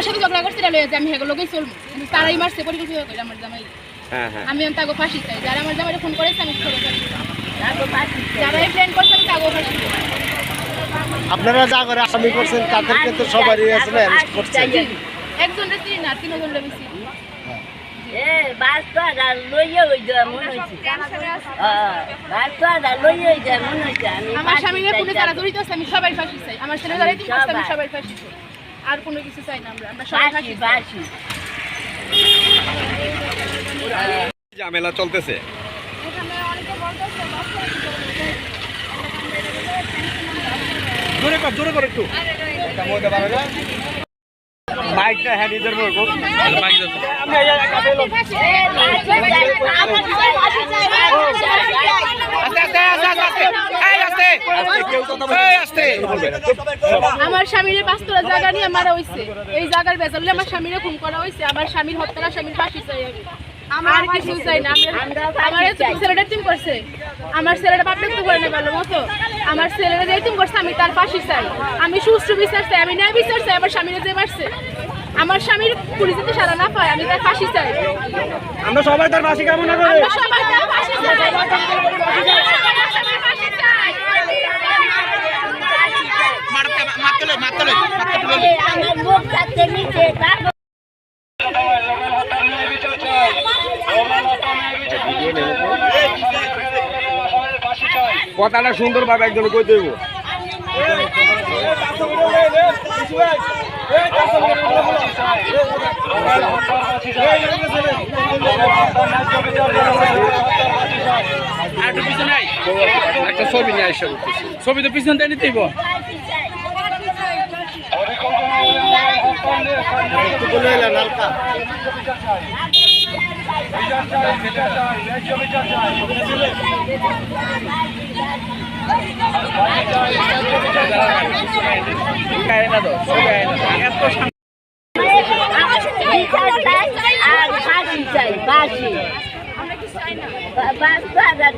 আমার সাথে ঝগড়া করছে লয়ে যে আমি হেগুলোকেই চলবো, কিন্তু তারাই মারছে পরিকল্পিত করে আমার জামাই। আমি তাকে ফাঁসি চাই, যারা আমার জামাইটা ফোন করেছে আমি যারাই প্ল্যান করছে আমি তাকেও ফাঁসি চাই। আপনারা যা করে আসামি করছেন তাদেরকে তো সবারই আসলে অ্যারেস্ট করছেন। একজনের চিনি না, তিনজনের বেশি। আমার স্বামীরা পুলিশ যারা জড়িত আছে আমি সবাই ফাঁসি চাই, আমার ছেলে যারা এতিম করছে আমি সবাই ফাঁসি চাই, আর কোনো কিছু চাই না। আমরা সবাই ফাঁসি চাই। ঝামেলা চলতেছে। জোরে করে একটু মাইকটা হ্যাঁ নিজের আমার স্বামীর 5 তোলা জায়গা নিয়ে মারা হয়েছে, এই জায়গার বেজালে আমার স্বামীরে খুন করা হয়েছে। আমার স্বামীর হত্যা, স্বামীর ফাঁসি চাই আমি, আর কিছু চাই না। আমার ছেলেটা টিম করছে, আমার ছেলেটা বাপের তো করে না ভালো মতো, আমার ছেলেটা যে টিম করছে আমি তার ফাঁসি চাই। আমি সুষ্ঠু বিচার চাই, আমি ন্যায় বিচার চাই। আমার স্বামীরা যে মারছে, আমার স্বামীর পুলিশ যদি সারা না পায় আমি তার ফাঁসি চাই। আমরা সবাই তার ফাঁসি কামনা করি। আমরা সবাই তার ফাঁসি চাই। কথাটা সুন্দরভাবে একজন কই দেব। একটা ছবি নিয়ে আসা করতেছি, ছবি তো পিছনটা নিতেইব।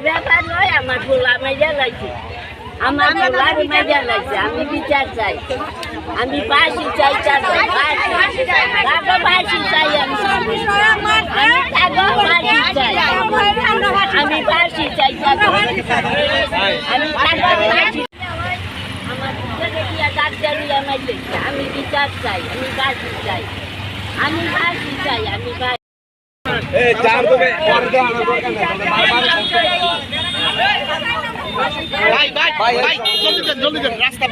ব্যাপার নয়, আমার ভোলা মেজা লাগছে, আমার ভোলার মেজা লাগছে। আমি বিচার চাই, আমি ফাঁসি চাই, ফাঁসি চাই আমি, আমি ফাঁসি চাই, আমি বিচার চাই, আমি ফাঁসি চাই, আমি ফাঁসি চাই, আমি জলদি দেন রাস্তা